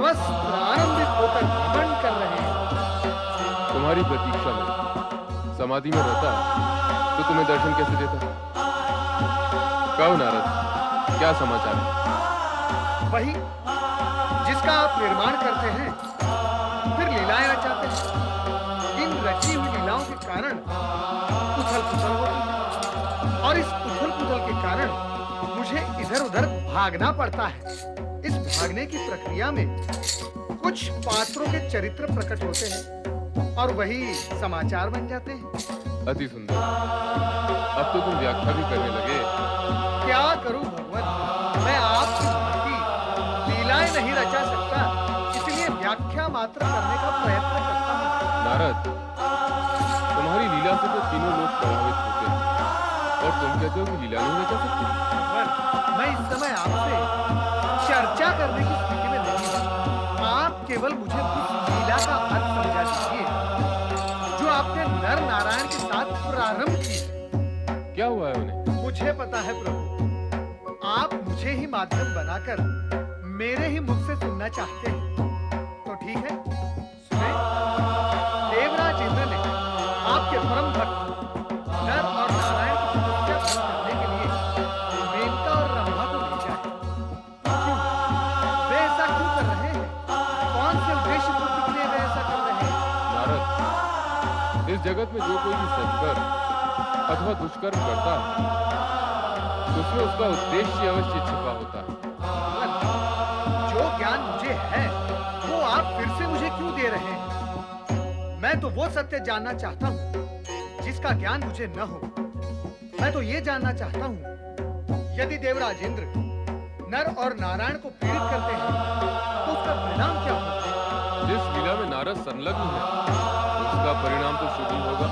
सर्वस्त्र आनंदित होकर भ्रमण कर रहे हैं। तुम्हारी प्रतीक्षा में समाधि में रहता तो तुम्हें दर्शन कैसे देता? कहो नारद, क्या समाचार है? वही जिसका आप निर्माण करते हैं, फिर लीलाएं रचाते हैं। इन रची हुई लीलाओं के कारण उथल-पुथल होती है और इस उथल-पुथल के कारण मुझे इधर-उधर भागना पड़ता है। इस भागने की प्रक्रिया में कुछ पात्रों के चरित्र प्रकट होते हैं और वही समाचार बन जाते हैं। अति सुंदर। अब तो तुम व्याख्या भी करने लगे। क्या करूं भगवान, मैं आपकी भांति लीलाएं नहीं रचा सकता, इसलिए व्याख्या मात्र करने का प्रयत्न करता हूं। नारद, तुम्हारी लीला से तो तीनों लोग प्रभावित होते हैं और तुम कहते हो कि लीला नहीं रचा सकते। भगवान, मैं इस समय आपसे चर्चा करने की स्थिति में नहीं हूं। आप केवल मुझे उस लीला का अर्थ समझा दीजिए जो आपने नर नारायण के साथ प्रारंभ की है। क्या हुआ है उन्हें? मुझे पता है प्रभु, आप मुझे ही माध्यम बनाकर मेरे ही मुख से सुनना चाहते हैं। तो ठीक है, सुने। देवराज इंद्र ने आपके परम भक्त नर और नारायण की तपस्या पूर्ण करने के लिए मेनका और रंभा को भेजा है। क्यों? वे ऐसा क्यों कर रहे हैं? कौन से उद्देश्य पूर्ति के लिए वे ऐसा कर रहे हैं? नारद, इस जगत में जो कोई भी सत्कर्म अथवा दुष्कर्म करता है, उसमें उसका उद्देश्य अवश्य छिपा होता है। जो ज्ञान मुझे है, वो आप फिर से मुझे क्यों दे रहे हैं? मैं तो वो सत्य जानना चाहता हूँ जिसका ज्ञान मुझे न हो। मैं तो ये जानना चाहता हूँ, यदि देवराज इंद्र नर और नारायण को पीड़ित करते हैं, तो उसका परिणाम क्या होगा? जिस लीला में नारद संलग्न है, उसका परिणाम तो शुभ ही होगा।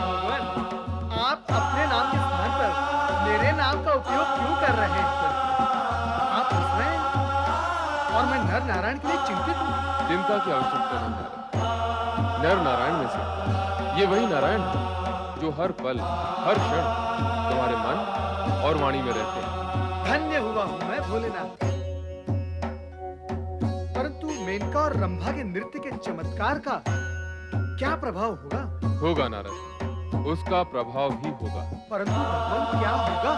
भगवान, आप अपने नाम के स्थान पर मेरे नाम का उपयोग क्यों कर रहे हैं? आप हंस रहे हैं और मैं नर नारायण के लिए चिंतित हूँ। चिंता की आवश्यकता नहीं नारद। नर नारायण में से ये वही नारायण है जो हर पल हर क्षण तुम्हारे मन और वाणी में रहते हैं। धन्य हुआ हूँ मैं भोलेनाथ। परंतु मेनका और रंभा के नृत्य के चमत्कार का क्या प्रभाव होगा? होगा नारद, उसका प्रभाव ही होगा। परंतु भगवान, क्या होगा?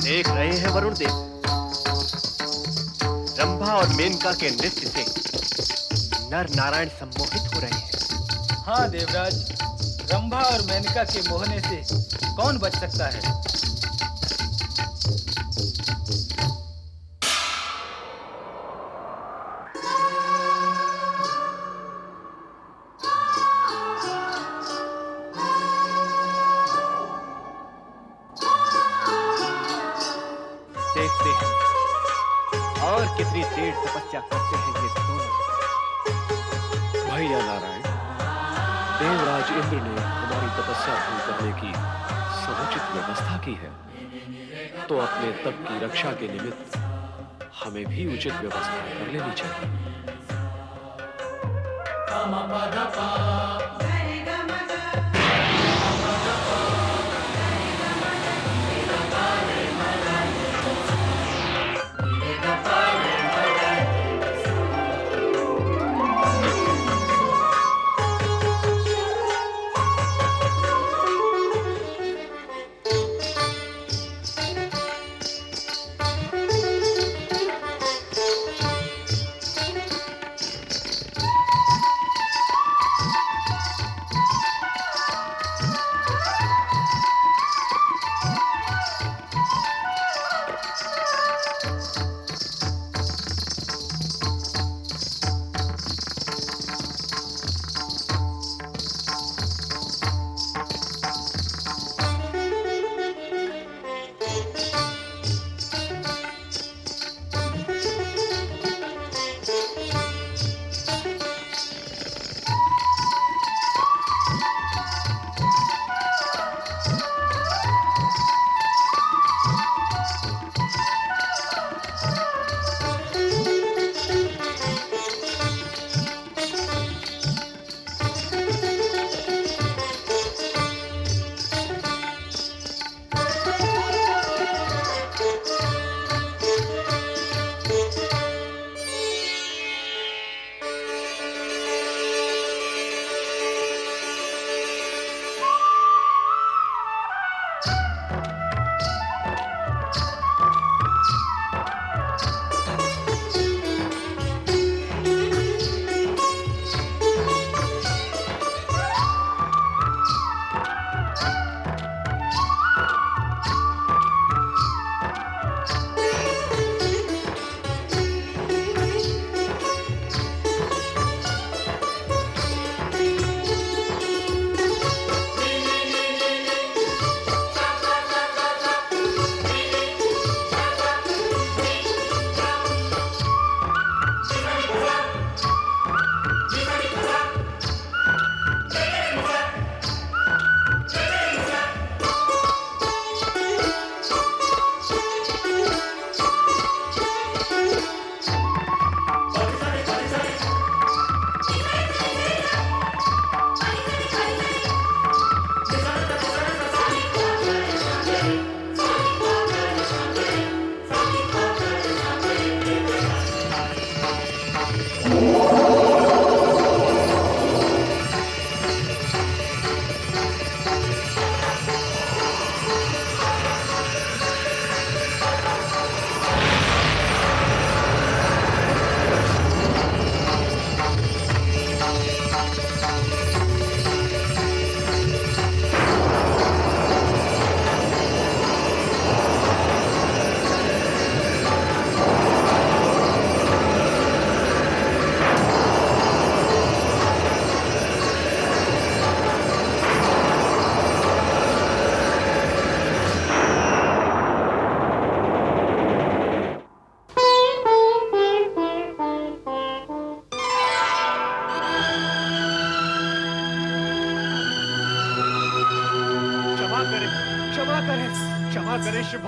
देख रहे हैं वरुण देव, रंभा और मेनका के नृत्य से नर नारायण सम्मोहित हो रहे हैं। हाँ देवराज, रंभा और मेनका के मोहने से कौन बच सकता है? देखते हैं और कितनी देर तपस्या करते हैं ये दोनों। भैया नारायण, देवराज इंद्र ने हमारी तपस्या पूर्ण करने की समुचित व्यवस्था की है, तो अपने तप की रक्षा के निमित्त हमें भी उचित व्यवस्था कर लेनी चाहिए।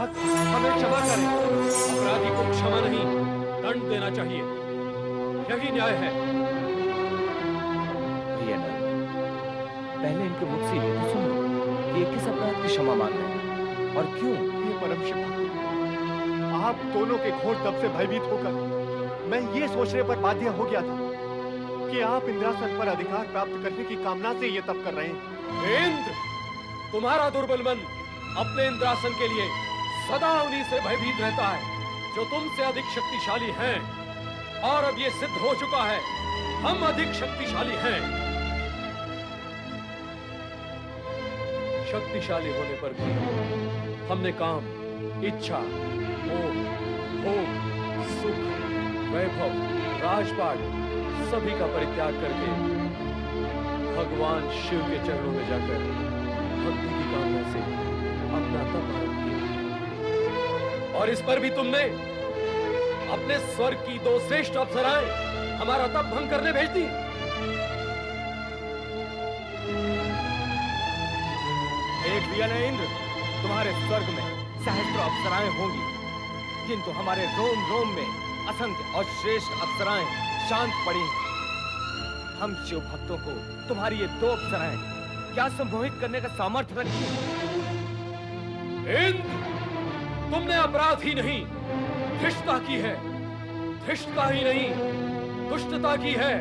भक्त हमें क्षमा करें। अपराधी को क्षमा नहीं, दंड देना चाहिए। यही न्याय है। भैया नल, पहले इनके मुख से ये तो सुनो कि ये किस अपराध की क्षमा मांग रहे हैं और क्यों? हे परम शिव भक्त, आप दोनों के घोर तप से भयभीत होकर मैं ये सोचने पर बाध्य हो गया था कि आप इंद्रासन पर अधिकार प्राप्त करने की कामना से ये तप कर रहे हैं। इंद्र, तुम्हारा दुर्बल मन अपने इंद्रासन के लिए सदा उन्हीं से भयभीत रहता है जो तुमसे अधिक शक्तिशाली हैं। और अब ये सिद्ध हो चुका है, हम अधिक शक्तिशाली हैं। शक्तिशाली होने पर भी हमने काम, इच्छा, मोह, भोग, सुख, वैभव, राजपाट सभी का परित्याग करके भगवान शिव के चरणों में जाकर भक्ति की कामना से अपना तप आरंभ किया। और इस पर भी तुमने अपने स्वर्ग की 2 श्रेष्ठ अप्सराएं हमारा तप भंग करने भेज दी। एक दिया न इंद्र, तुम्हारे स्वर्ग में सहस्त्र अप्सराएं होंगी, किंतु हमारे रोम रोम में असंख्य और श्रेष्ठ अप्सराएं शांत पड़ी हैं। हम शिव भक्तों को तुम्हारी ये 2 अप्सराएं क्या सम्मोहित करने का सामर्थ्य रखती हैं? इंद्र, तुमने अपराध ही नहीं, धृष्टता की है। धृष्टता ही नहीं, दुष्टता की है।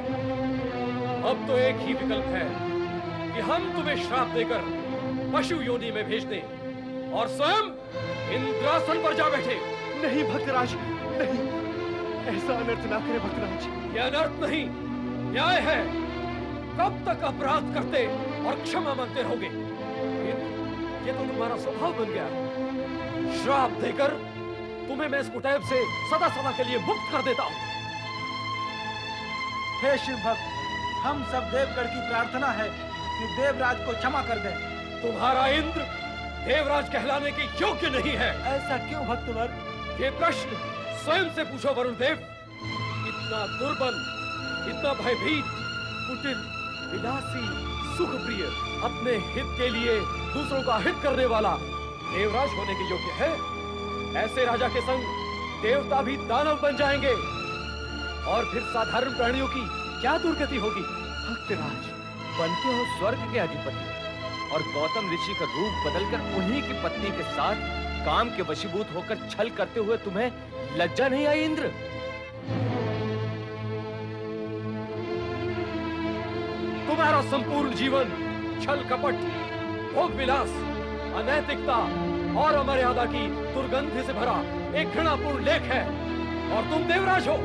अब तो एक ही विकल्प है कि हम तुम्हें श्राप देकर पशु योनि में भेज दें और स्वयं इंद्रासन पर जा बैठे। नहीं भक्तराज, नहीं, ऐसा अनर्थ ना करें भक्तराज। ये अनर्थ नहीं, न्याय है। कब तक अपराध करते और क्षमा मांगते रहोगे? ये तो तुम्हारा स्वभाव बन गया है। श्राप देकर तुम्हें मैं इस कुटैब से सदा सदा के लिए मुक्त कर देता हूं। हे शिव भक्त, हम सब देवगढ़ की प्रार्थना है कि देवराज को क्षमा कर दें। तुम्हारा इंद्र देवराज कहलाने के योग्य नहीं है। ऐसा क्यों भक्तवर? ये प्रश्न स्वयं से पूछो वरुण देव। इतना दुर्बल, इतना भयभीत, कुटिल, विलासी, सुखप्रिय, अपने हित के लिए दूसरों का हित करने वाला देवराज होने के योग्य है? ऐसे राजा के संग देवता भी दानव बन जाएंगे और फिर साधारण प्राणियों की क्या दुर्गति होगी? भक्तराज, बनते हो स्वर्ग के अधिपति और गौतम ऋषि का रूप बदलकर उन्हीं की पत्नी के साथ काम के वशीभूत होकर छल करते हुए तुम्हें लज्जा नहीं आई इंद्र? तुम्हारा संपूर्ण जीवन छल कपट, भोग विलास, अनैतिकता और अमर्यादा की दुर्गंध से भरा एक घृणापूर्ण लेख है। और तुम देवराज हो।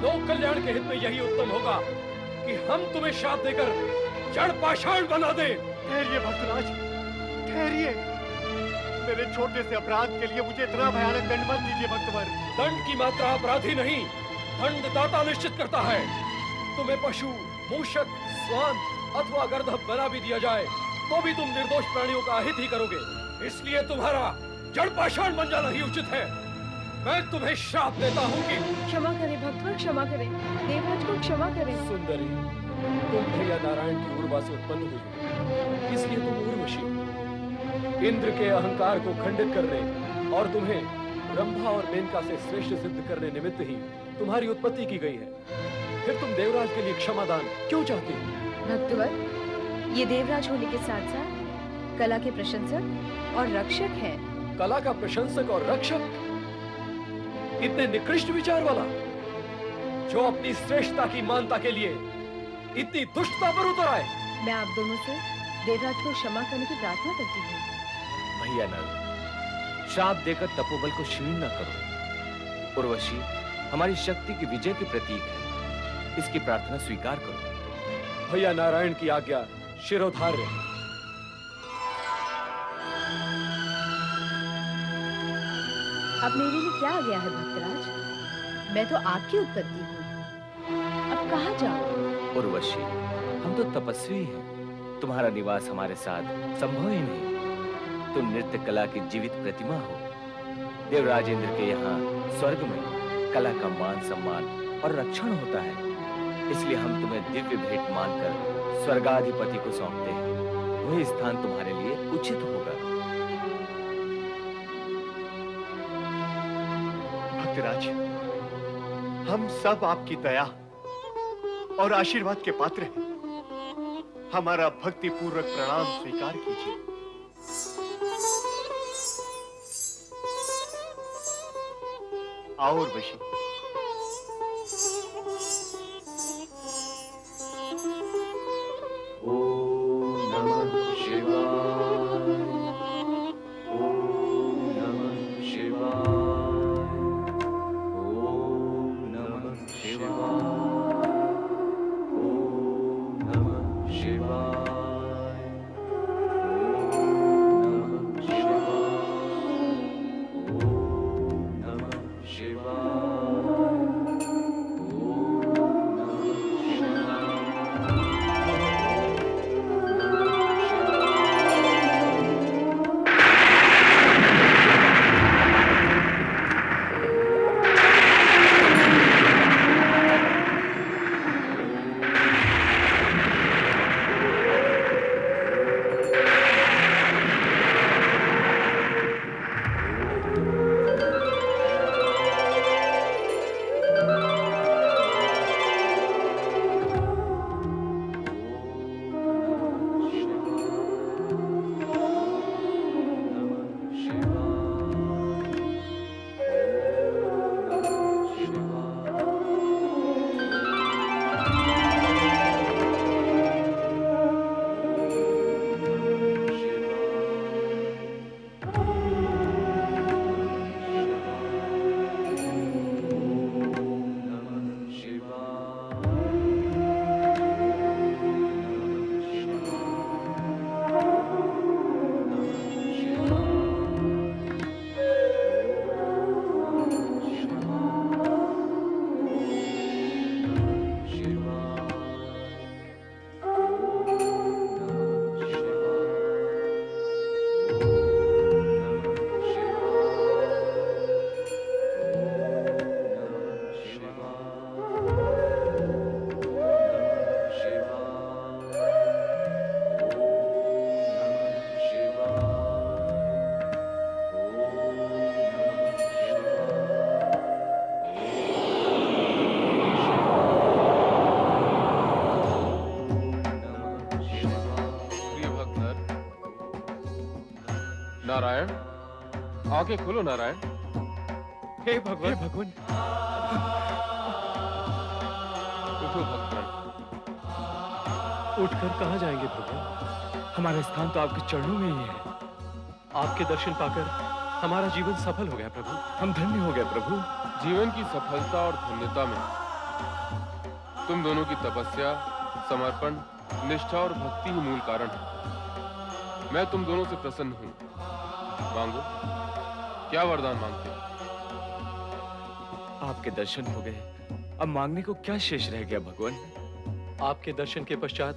लोक कल्याण के हित में यही उत्तम होगा कि हम तुम्हें श्राप देकर जड़ पाषाण बना दें। ठहरिए भक्तराज, ठहरिए। मेरे छोटे से अपराध के लिए मुझे इतना भयानक दंड मत दीजिए भक्तवर। दंड की मात्रा अपराधी नहीं, दंडदाता निश्चित करता है। तुम्हें पशु, मूषक, स्वान अथवा गर्दभ बना भी दिया जाए तो भी तुम निर्दोष प्राणियों का अहित ही करोगे। इसलिए तुम्हारा जड़ पाषाण बन जाना ही उचित है। मैं तुम्हें श्राप देता हूँ कि क्षमा करें भक्तवर, क्षमा करें, देवराज को क्षमा करें। सुंदरी, तुम भैया नारायण की उर्वा से उत्पन्न हुई, इसलिए तुम उर्वशी। इंद्र के अहंकार को खंडित करने और तुम्हें रंभा और मेनका से श्रेष्ठ सिद्ध करने निमित्त ही तुम्हारी उत्पत्ति की गई है। फिर तुम देवराज के लिए क्षमादान क्यों चाहते हो? भक्तवर, ये देवराज होने के साथ साथ कला के प्रशंसक और रक्षक हैं। कला का प्रशंसक और रक्षक? इतने निकृष्ट विचार वाला, जो अपनी श्रेष्ठता की मानता के लिए इतनी दुष्टता पर उतर आए। मैं आप दोनों से देवराज को क्षमा करने की प्रार्थना करती हूँ। भैया नल, श्राप देकर तपोबल को क्षीण न करो। उर्वशी हमारी शक्ति की विजय के प्रतीक है, इसकी प्रार्थना स्वीकार करो। भैया नारायण की आज्ञा शिरोधार्य। अब मेरे लिए क्या आ गया है भक्तराज? मैं तो आपकी उत्पत्ति हूँ। अब कहाँ जाऊँ? उर्वशी, हम तो तपस्वी हैं। तुम्हारा निवास हमारे साथ संभव ही नहीं। तुम नृत्य कला की जीवित प्रतिमा हो। देवराज इंद्र के यहाँ स्वर्ग में कला का मान सम्मान और रक्षण होता है। इसलिए हम तुम्हें दिव्य भेंट मानकर स्वर्गाधिपति को सौंपते हैं। वही स्थान तुम्हारे लिए उचित होगा। भक्तराज, हम सब आपकी दया और आशीर्वाद के पात्र हैं। हमारा भक्तिपूर्वक प्रणाम स्वीकार कीजिए। आओ उर्वशी। नारायण, आंखें खोलो नारायण। हे भगवान, भगवान। उठो भगवान। उठकर कहाँ जाएंगे भगवान? हमारा स्थान तो आपके चरणों में ही है। आपके दर्शन पाकर हमारा जीवन सफल हो गया प्रभु। हम धन्य हो गए प्रभु। जीवन की सफलता और धन्यता में तुम दोनों की तपस्या, समर्पण, निष्ठा और भक्ति ही मूल कारण है। मैं तुम दोनों से प्रसन्न हूं। मांगो, क्या वरदान मांगते हो? आपके दर्शन हो गए, अब मांगने को क्या शेष रह गया भगवान? आपके दर्शन के पश्चात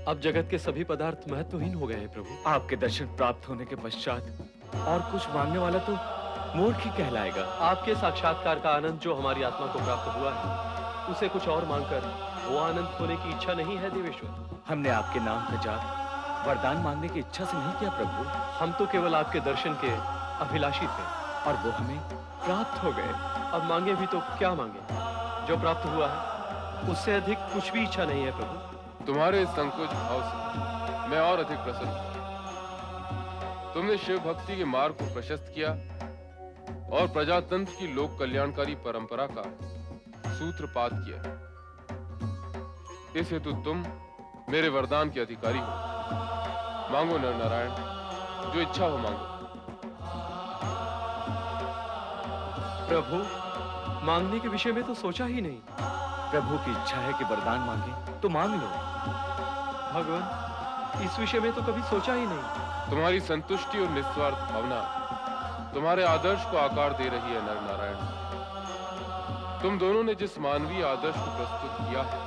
अब जगत के सभी पदार्थ महत्वहीन हो गए हैं प्रभु। आपके दर्शन प्राप्त होने के पश्चात और कुछ मांगने वाला तो मूर्ख ही कहलाएगा। आपके साक्षात्कार का आनंद जो हमारी आत्मा को प्राप्त हुआ है, उसे कुछ और मांगकर वो आनंद खोने की इच्छा नहीं है देवेश्वर। हमने आपके नाम का जाप वरदान मांगने की इच्छा से नहीं किया प्रभु। हम तो केवल आपके दर्शन के अभिलाषी थे और वो हमें प्राप्त हो गए। अब मांगे भी तो क्या मांगे? जो प्राप्त हुआ है उससे अधिक कुछ भी इच्छा नहीं है प्रभु। तुम्हारे इस संकोच भाव से मैं और अधिक प्रसन्न हूं। तुमने शिव भक्ति के मार्ग को प्रशस्त किया और प्रजातंत्र की लोक कल्याणकारी परंपरा का सूत्रपात किया। इस हेतु तुम मेरे वरदान के अधिकारी हो। मांगो नर नारायण, जो इच्छा हो मांगो। प्रभु, मांगने के विषय में तो सोचा ही नहीं। प्रभु की इच्छा है कि वरदान मांगे तो मांग लो। भगवान, इस विषय में तो कभी सोचा ही नहीं। तुम्हारी संतुष्टि और निस्वार्थ भावना तुम्हारे आदर्श को आकार दे रही है नर नारायण। तुम दोनों ने जिस मानवीय आदर्श को प्रस्तुत किया है,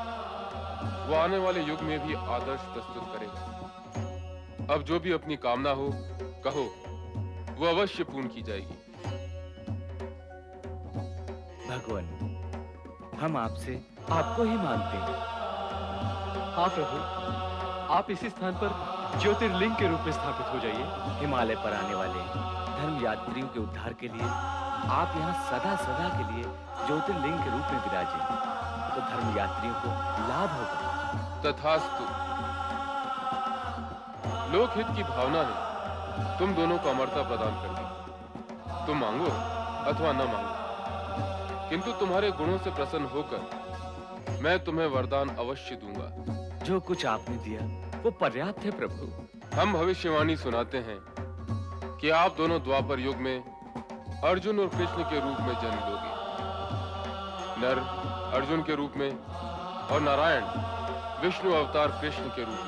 वो आने वाले युग में भी आदर्श प्रस्तुत करेगा। अब जो भी अपनी कामना हो, कहो, वो अवश्य पूर्ण की जाएगी। भगवान, हम आपसे आपको ही मानते हैं। हाँ प्रभु, आप इसी स्थान पर ज्योतिर्लिंग के रूप में स्थापित हो जाइए। हिमालय पर आने वाले धर्म यात्रियों के उद्धार के लिए आप यहाँ सदा सदा के लिए ज्योतिर्लिंग के रूप में विराजे, तो धर्म यात्रियों को लाभ होगा। तथास्तु। लोकहित की भावना ने तुम दोनों को अमरता प्रदान कर दी। तुम मांगो अथवा न मांगो, किंतु तुम्हारे गुणों से प्रसन्न होकर मैं तुम्हें वरदान अवश्य दूंगा। जो कुछ आपने दिया वो पर्याप्त है प्रभु। हम भविष्यवाणी सुनाते हैं कि आप दोनों द्वापर युग में अर्जुन और कृष्ण के रूप में जन्म लोगे। नर अर्जुन के रूप में और नारायण विष्णु अवतार कृष्ण के रूप में।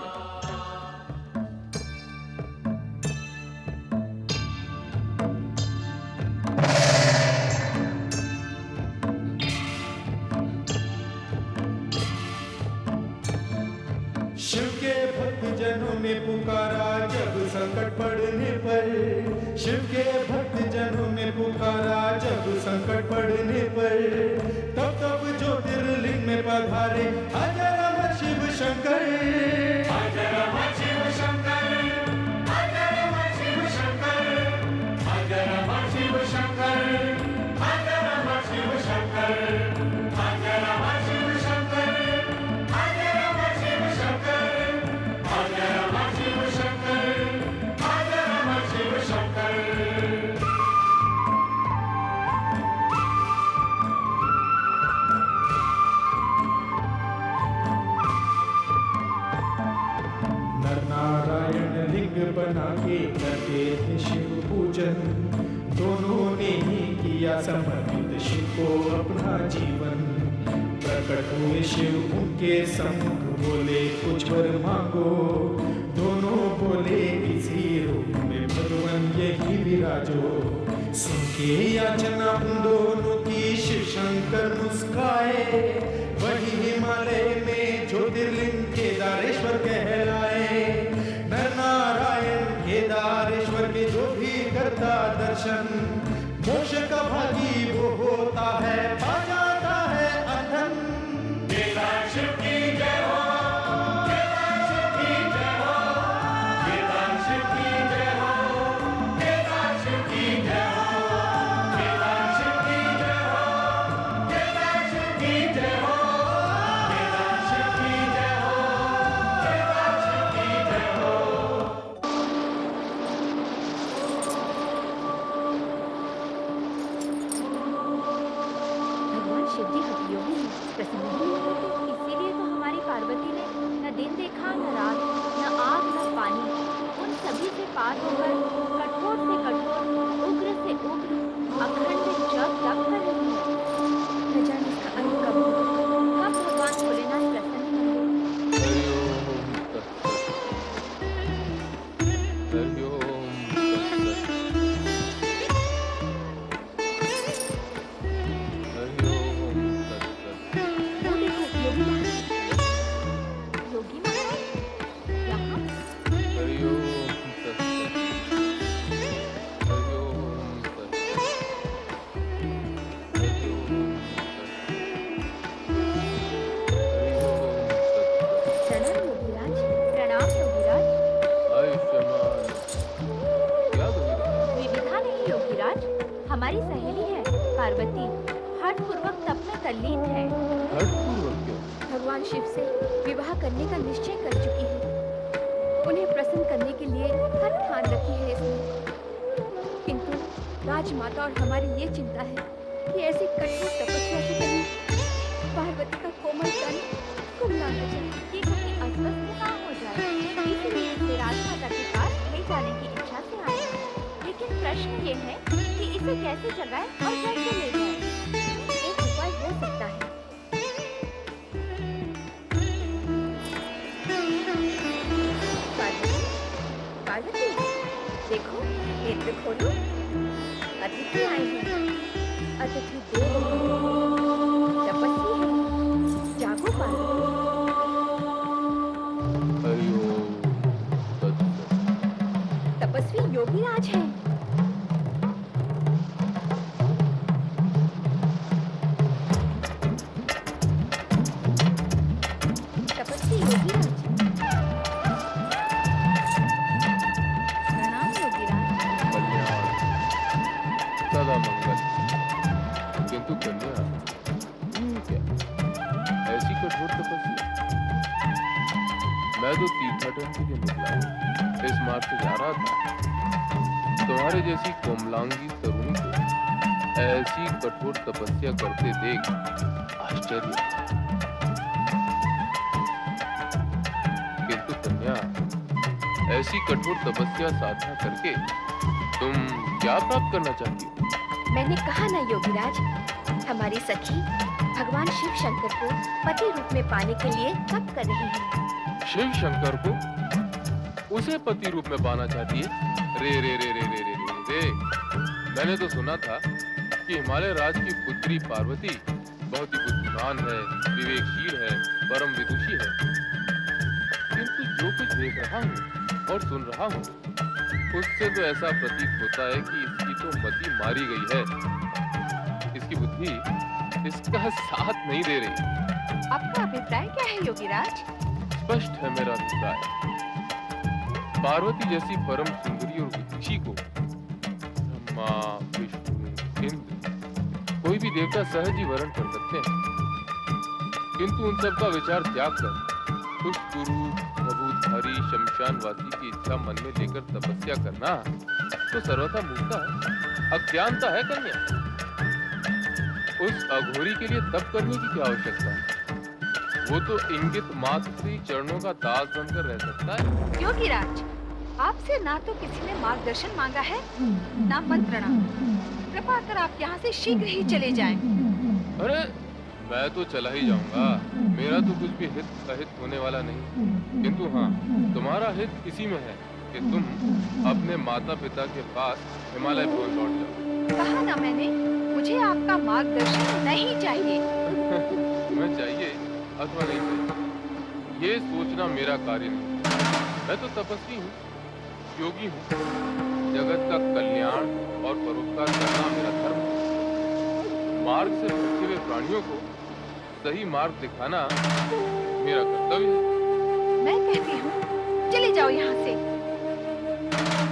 शिव के भक्त जनों ने पुकारा जब संकट पड़ने पर, शिव के भक्त जनों ने पुकारा जब संकट पड़ने पर, तब तब ज्योतिर्लिंग में पधारे अजर अमर शिव शंकर। अजर अमर शिव शंकर, अजर अमर शिव शंकर, अजर अमर शिव शंकर, अजर अमर शिव शंकर, अजर अमर शिव शंकर, अजर अमर शिव शंकर, अजर अमर शिव शंकर, अजर अमर शिव शंकर। नर नारायण लिंग बना के करते थे शिव पूजन, दोनों ने ही किया समर्पित शिव को अपना जीवन। प्रकट हुए शिव उनके सम्मुख बोले कुछ वर मांगो, दोनों बोले इसी रूप में भगवान यही विराजो। सुन के याचना उन दोनों की शिव शंकर मुस्काए, वही हिमालय में ज्योतिर्लिंग केदारेश्वर कहलाए। नर नारायण केदारेश्वर के जो भी करता दर्शन, मोक्ष का भागी वो होता है, पा जाता है अंधन। केदार शिव की जय हो, केदार शिव की जय हो, केदार शिव की जय हो, केदार शिव की जय हो, केदार शिव की जय हो, केदार शिव की जय हो, केदार शिव की जय हो, केदार शिव की जय हो। भगवान शिव जी हठयोगी हैं, प्रसन्न नहीं होते, इसीलिए तो हमारी पार्वती ने न दिन देखा न रात, न आग न पानी, उन सभी से पार होकर कठोर से कठोर, उग्र से उग्र, अखंड जप तप कर रही है। न जाने इसका अंत कब होगा, कब भगवान भोलेनाथ प्रसन्न होंगे। हरि ओम तत्सत। हरि ओम तत्सत। हरि ओम तत्सत। वो देखो योगी महाराज यहाँ। हरि ओम तत्सत। हरि ओम तत्सत। हरि ओम तत्सत। हरि ओम तत्सत। प्रणाम योगीराज, प्रणाम योगीराज। आयुष्मान। क्या कविता? विविधा नहीं योगीराज, हमारी सहेली है पार्वती, हठ पूर्वक तप में तल्लीन है। हठपूर्वक क्यों? भगवान शिव से विवाह करने का निश्चय कर चुकी है। उन्हें प्रसन्न करने के लिए हर ठान रखी है इसने। किंतु राजमाता और हमारी ये चिंता है कि ऐसी कठोर तपस्या से कहीं पार्वती का कोमल तन कुल ना हो जाए, ये कहीं अस्वस्थ ना हो जाए, इसलिए इसे राजमाता के पास ले जाने की इच्छा से आए हैं। लेकिन प्रश्न ये है कि इसे कैसे जगाए और कैसे ले जाए। एक उपाय हो सकता है। पार्वती, पार्वती, देखो नेत्र खोलो, अतिथि आए हैं। अतिथि देव तपस्वी है, जागो पार्वती। हरि ओम तत्सत। तपस्वी योगीराज हैं। तपस्वी योगीराज। प्रणाम योगीराज। कल्याण। किंतु कन्या, ये क्या ऐसी कठोर तपस्या? मैं तो तीर्थाटन के लिए निकला हूं, इस मार्ग से जा रहा था। तुम्हारे जैसी कोमलांगी तरुणी को ऐसी कठोर तपस्या करते देख आश्चर्य। किंतु कन्या, ऐसी कठोर तपस्या साधना करके तुम क्या प्राप्त करना चाहती हो? मैंने कहा ना योगीराज, हमारी सखी भगवान शिव शंकर को पति रूप में पाने के लिए तप कर रही है। शिव शंकर को उसे पति रूप में पाना चाहती है? रे रे रे रे रे रे रे रे। मैंने तो सुना था कि हिमालय राज की पुत्री पार्वती बहुत ही बुद्धिमान है, विवेकशील है, परम विदुषी है। किंतु जो कुछ देख रहा हूँ और सुन रहा हूँ, उससे तो ऐसा प्रतीत होता है कि इसकी तो मति मारी गई है। इसकी बुद्धि इसका साथ नहीं दे रही। आपका अभिप्राय क्या है योगीराज? स्पष्ट है मेरा अभिप्राय। पार्वती जैसी परम सुंदरी और विदुषी को ब्रह्मा, विष्णु, इंद्र कोई भी देवता सहज ही वरण कर सकते हैं। किंतु उन सब का विचार त्याग कर उस गुरु प्रभुधारी शमशानवासी की इच्छा मन में लेकर तपस्या करना तो सर्वथा मूर्खता है, अज्ञानता है कन्या। उस अघोरी के लिए तप करने की क्या आवश्यकता है? वो तो इंगित मात्र से चरणों का दास बनकर रह सकता है। योगीराज, आपसे ना तो किसी ने मार्गदर्शन मांगा है, ना मंत्रणा। कृपा कर आप यहाँ से शीघ्र ही चले जाएं। अरे मैं तो चला ही जाऊंगा, मेरा तो कुछ भी हित अहित होने वाला नहीं। किंतु हाँ, तुम्हारा हित इसी में है कि तुम अपने माता पिता के पास हिमालय भवन लौट जाओ। कहा ना मैंने, मुझे आपका मार्गदर्शन नहीं चाहिए। तुम्हें चाहिए अथवा नहीं चाहिए, ये सोचना मेरा कार्य नहीं। मैं तो तपस्वी हूँ, योगी हूँ। जगत का कल्याण और परोपकार करना मेरा धर्म है। मार्ग से भटके हुए प्राणियों को सही मार्ग दिखाना मेरा कर्तव्य है। मैं कहती हूँ चले जाओ यहाँ से।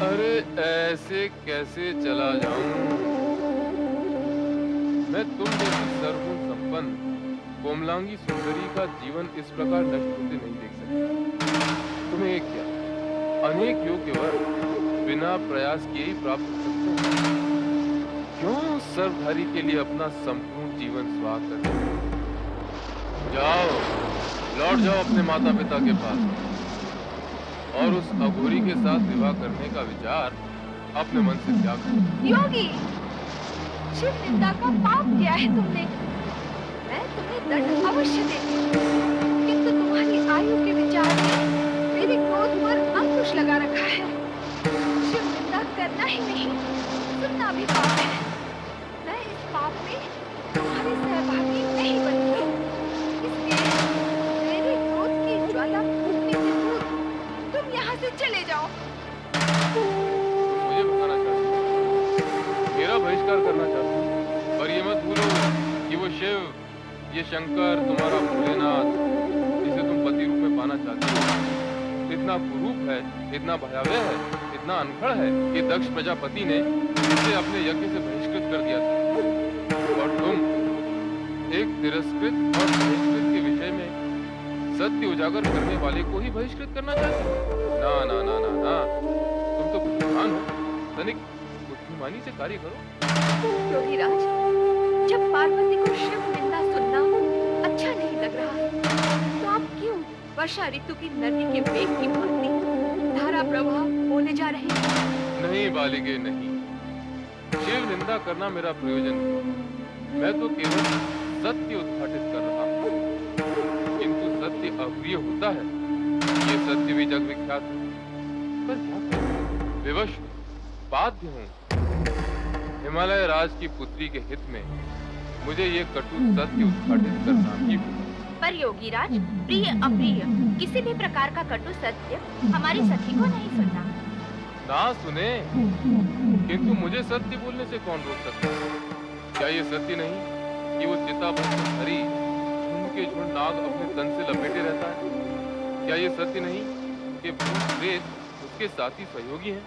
अरे ऐसे कैसे चला जाऊं? मैं तुम जैसी सर्वगुण संपन्न कोमलांगी सुंदरी का जीवन इस प्रकार नष्ट होते नहीं देख सकता। तुम्हें एक क्या, अनेक योग्य वर बिना प्रयास किए ही प्राप्त हो सकते हैं। क्यों सर्वधारी के लिए अपना संपूर्ण जीवन स्वाह करते हैं? जाओ, लौट जाओ अपने माता पिता के पास और उस अघोरी के साथ विवाह करने का विचार अपने मन से त्याग करो। योगी, शिव निंदा का पाप किया है तुमने। मैं तुम्हें दंड अवश्य देती हूँ, किंतु तुम्हारी आयु के विचार में मेरे क्रोध पर अंकुश लगा रखा है। शिव निंदा करना ही नहीं, सुनना भी पाप है। मैं इस पाप में तुम्हारी सहभागी नहीं बनती, इसलिए मेरे क्रोध की ज्वाला फूकने से दूर तुम यहाँ से चले जाओ। मुझे भगाना चाहती हो, मेरा बहिष्कार करना चाहती हो, पर ये मत भूलो कि वो शिव, ये शंकर, तुम्हारा भोलेनाथ, जिसे तुम पति रूप में पाना चाहती हो, इतना कुरूप है, इतना भयावह है, इतना अनखड़ है कि दक्ष प्रजापति ने इसे अपने यज्ञ से बहिष्कृत कर दिया था। और तुम एक तिरस्कृत और बहिष्कृत के विषय में सत्य उजागर करने वाले को ही बहिष्कृत करना चाहते हो? ना ना ना ना ना, तुम तो बुद्धिमान हो, तनिक बुद्धिमानी से कार्य करो। योगीराज, जब पार्वती को शिव निंदा सुनना अच्छा नहीं लग रहा, तो आप क्यों वर्षा ऋतु की नदी के वेग की भांति धारा प्रवाह होने जा रहे हैं? नहीं बालिके नहीं, शिव निंदा करना मेरा प्रयोजन नहीं। मैं तो केवल सत्य उद्घाटित कर रहा हूँ। किंतु सत्य अप्रिय होता है, ये सत्य भी जग विख्यात है। पर क्या करूं? विवश हूं, बाध्य हूँ। हिमालय राज की पुत्री के हित में मुझे ये कटु सत्य उद्घाटित करना ही होगा। पर योगीराज, प्रिय अप्रिय किसी भी प्रकार का कटु सत्य हमारी सखी को नहीं सुनना। ना सुने, किंतु मुझे सत्य बोलने से कौन रोक सकता है? क्या ये सत्य नहीं कि वो चिता हरी झुंड के झुंड नाग अपने तन से लपेटे रहता है? क्या ये सत्य नहीं कि भूत प्रेत उसके साथी सहयोगी हैं?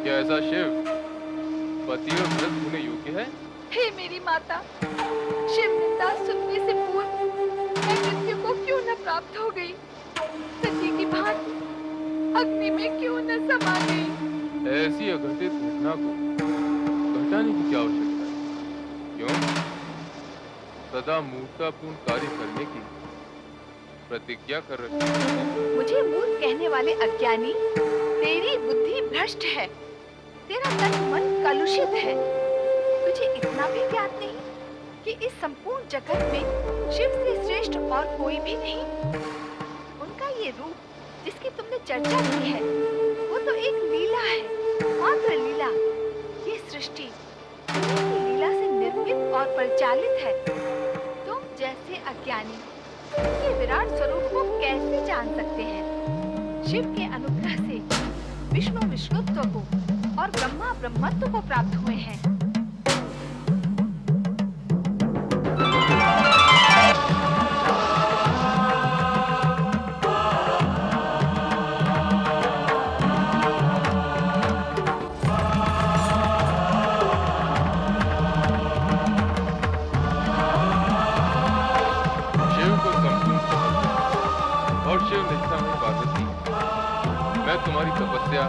क्या ऐसा शिव पति और व्रत होने योग्य है? हे मेरी माता, शिव निंदा सुनने से पूर्व मैं मृत्यु को क्यों न प्राप्त हो गई? सती की भांति अग्नि में क्यों न समा गई? ऐसी अघटित घटना को घटाने की क्या आवश्यकता है? क्यों? सदा मूर्खतापूर्ण कार्य करने की प्रतिज्ञा कर रखी है। मुझे मूर्ख कहने वाले अज्ञानी, तेरी बुद्धि भ्रष्ट है, तेरा तन मन कलुषित है। तुझे इतना भी ज्ञात नहीं कि इस संपूर्ण जगत में शिव से श्रेष्ठ और कोई भी नहीं। उनका ये रूप जिसकी तुमने चर्चा की है, वो तो एक लीला है, मात्र लीला। ये सृष्टि उन्हीं की लीला से निर्मित और परिचालित है। तुम जैसे अज्ञानी ये विराट स्वरूप को कैसे जान सकते हैं? शिव के अनुग्रह से विष्णु विष्णुत्व को और ब्रह्मा ब्रह्मत्व को प्राप्त हुए हैं। मैं तुम्हारी तपस्या,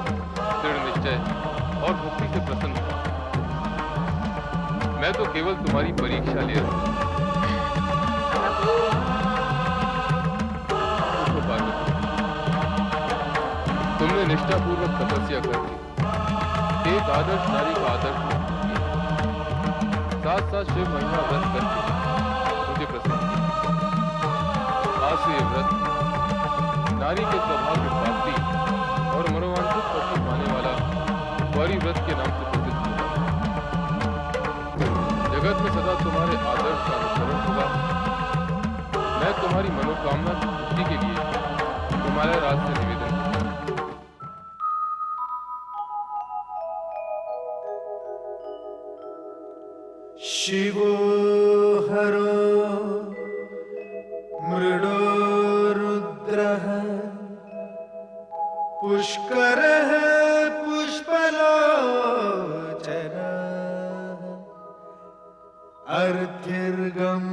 दृढ़ निश्चय और भक्ति से प्रसन्न हुआ। मैं तो केवल तुम्हारी परीक्षा ले रहा हूं। तुमने निष्ठापूर्वक तपस्या करके एक आदर्श नारी का आदर्श किया, साथ साथ शिव महिमा व्रत करके मुझे प्रसन्न किया। आज से ये व्रत नारी के स्वभाव की प्राप्ति और मनोवांछित पति पाने वाला गौरी व्रत के नाम से प्रसिद्ध होगा। जगत में सदा तुम्हारे आदर्श का अनुसरण होगा। मैं तुम्हारी मनोकामना की पूर्ति के लिए तुम्हारे राज से निवेदन करता हूं। शिवो हरो मृडो रुद्रः पुष्करः पुष्पलोचनः अर्थिर्गम्यः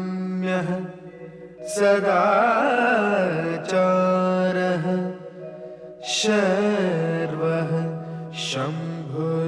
सदाचारः शर्वः शम्भुर्महेश्वरः